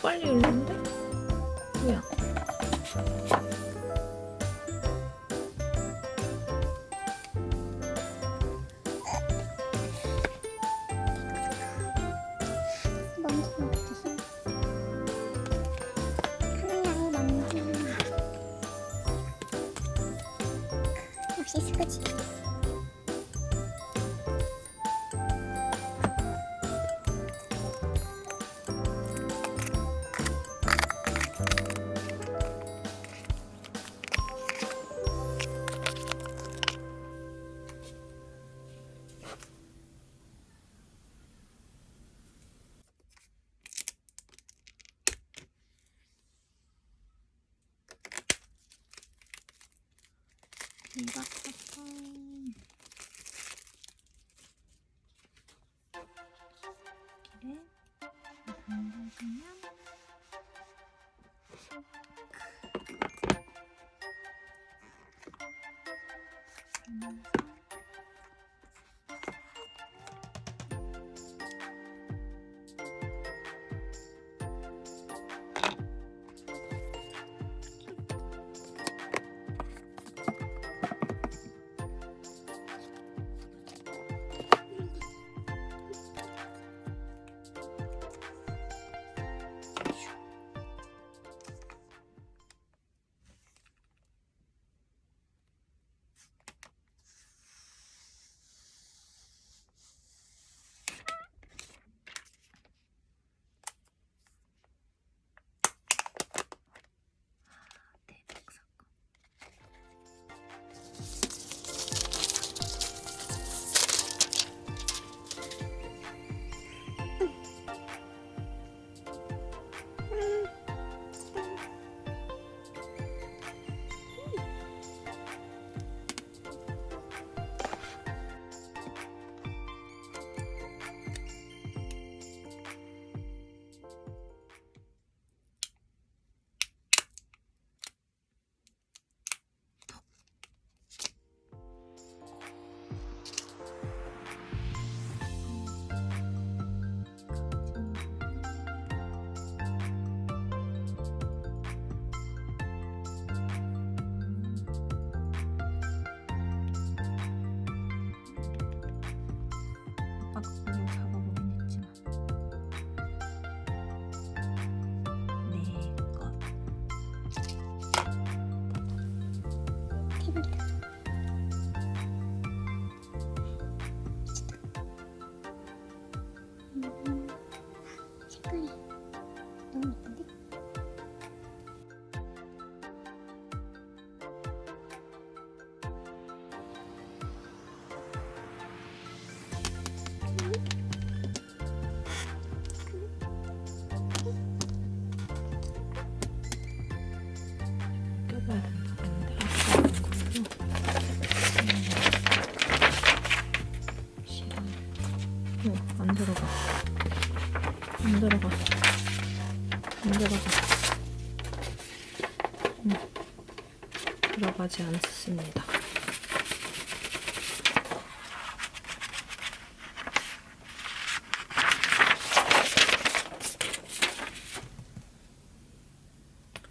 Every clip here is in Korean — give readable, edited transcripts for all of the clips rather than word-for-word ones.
빨리 열리는데? 뭐야? 먼지가 없어서 하나의 먼지 역시 스쿠지. 대박 이래 박스로 잡아보긴 했지만 내 것. 대박이다. 색깔이 너무 예쁜데? 껴봐야 된다. 근데 싫어. 안 들어가. 안 들어가. 안 들어가. 들어가지 않습니다.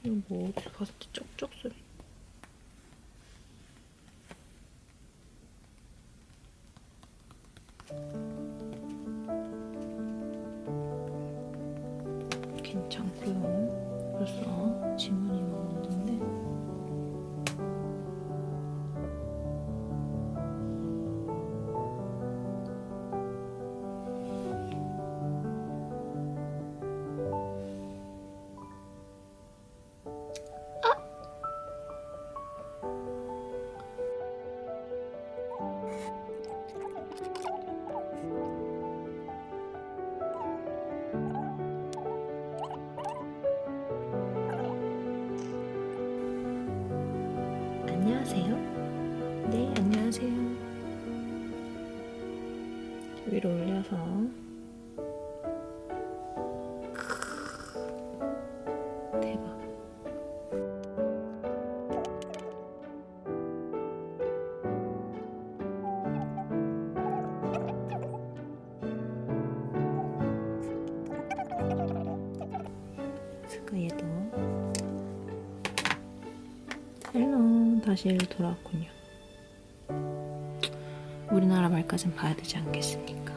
이거 뭐 어디 갔지? 쩍쩍 소리. 괜찮고요. 벌써 지문이 나오는데 안녕하세요. 네, 안녕하세요. 위로 올려서 대박. 사실 돌아왔군요. 우리나라 말까진 봐야 되지 않겠습니까?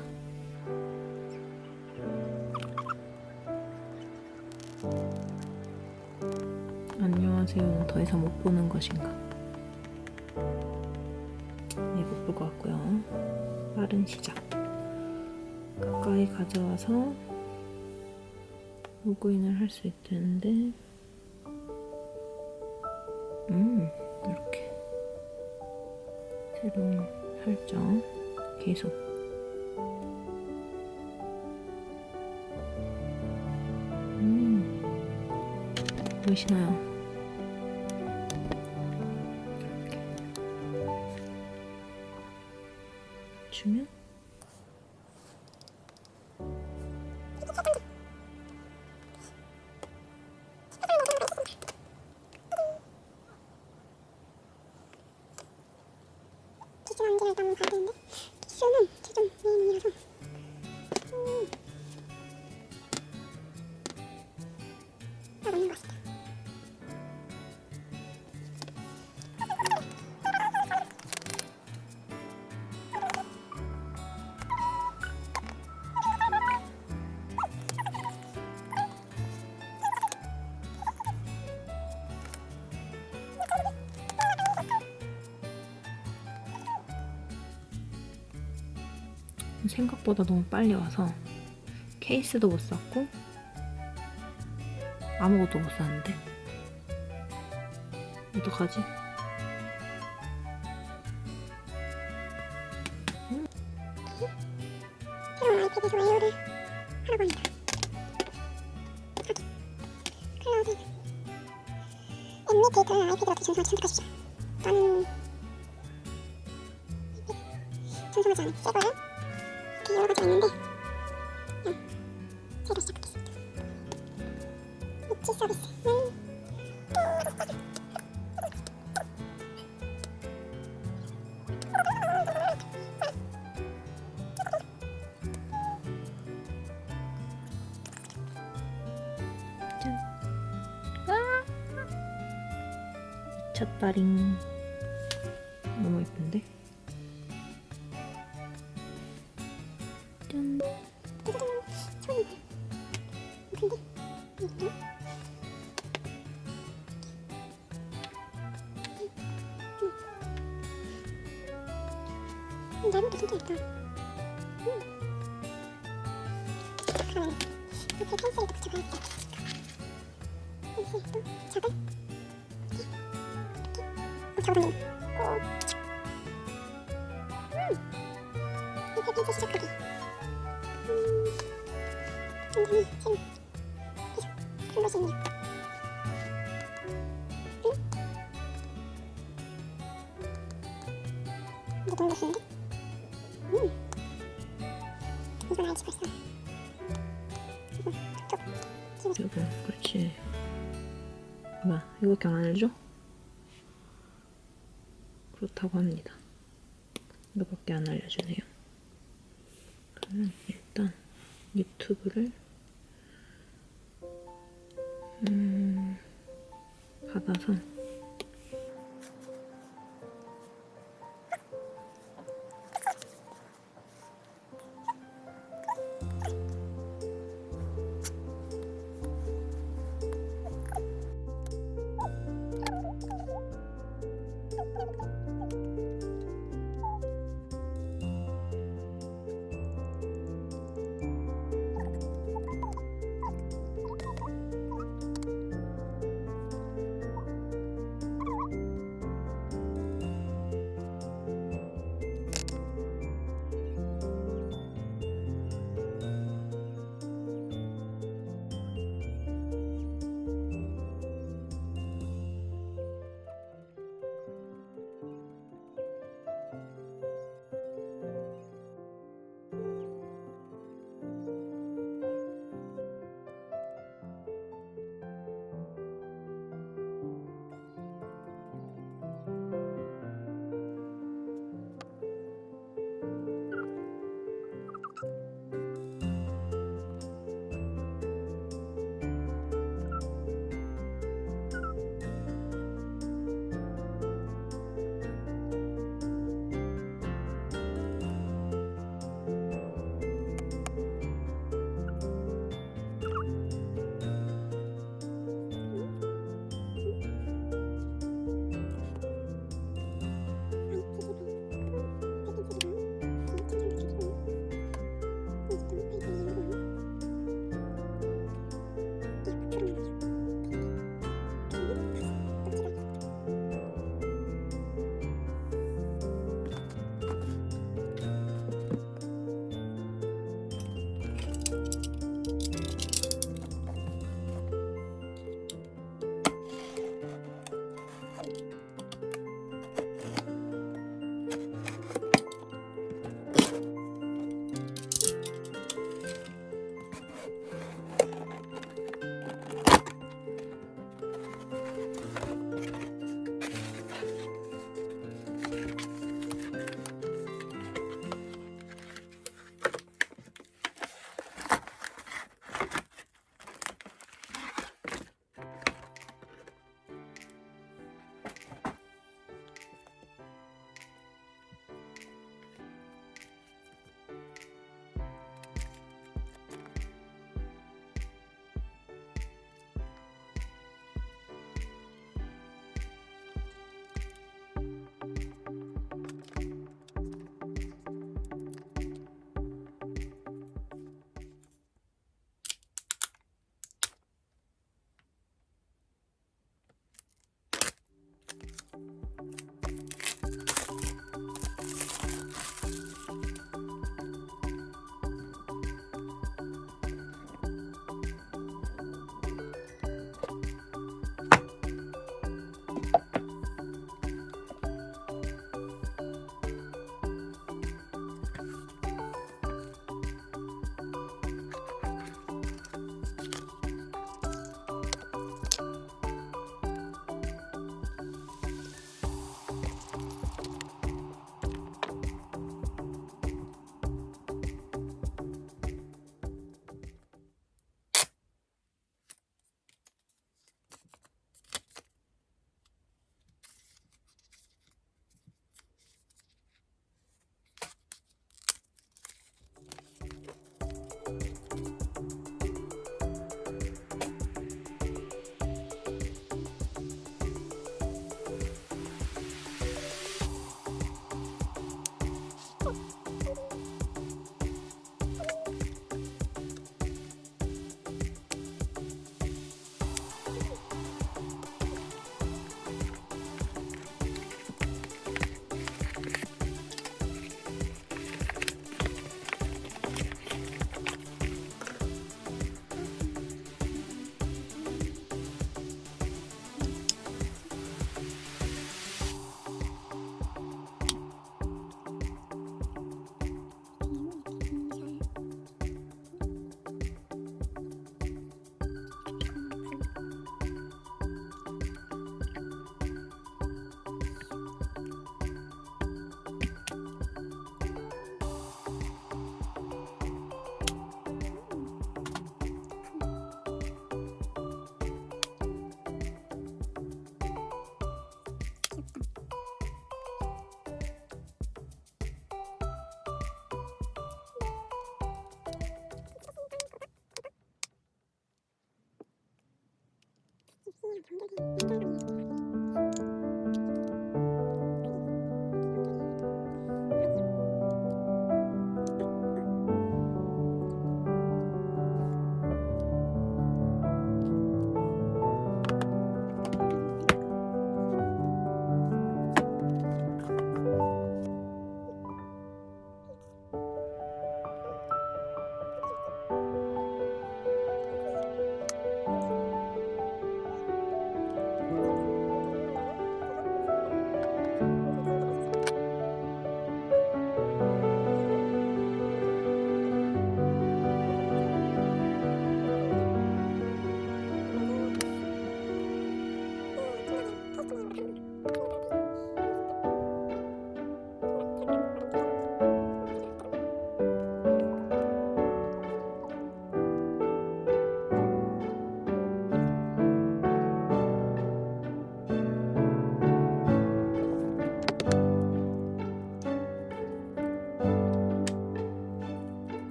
안녕하세요는 더 이상 못 보는 것인가? 네, 못 볼 것 같고요. 빠른 시작. 가까이 가져와서 로그인을 할 수 있다는데, 이렇게 새로운 설정 계속. 보이시나요? 이렇게 주면 기수 한지를 일단 봐야 되는데, 기수는 최종 메인이라서 먹는 것 같다. 생각보다 너무 빨리 와서 케이스도 못 샀고 아무것도 못 샀는데 어떡하지? 새로운 아이패드에서 에어를 하라고 합니다. 클라우드 앱 및 데이터를 아이패드 어떻게 전송할지 선택하십시오. 나는 아이패드 전송하지 않은 새 거예요. 이렇게 여러 가지가 있는데 그냥 새로 시작하겠습니다. 엣지 서비스는 미쳤다링. 너무 예쁜데? 짠. 처음 근데 이것도 내부도 진짜 예뻐. 그러면 옆에 펜슬을 또 붙여봐야겠다. 펜슬도 잡을 잡아당기는 옆에 펜슬 시작하기. 굉장히 새로운 그죠? 프로모션이요. 이거 너무 멋있는데? 이건 알지 벌써. 이거 톡톡 집어. 이거 그렇지. 뭐야, 이거밖에 안 알려줘? 그렇다고 합니다. 이거밖에 안 알려주네요. 그러면 일단 유튜브를 받아서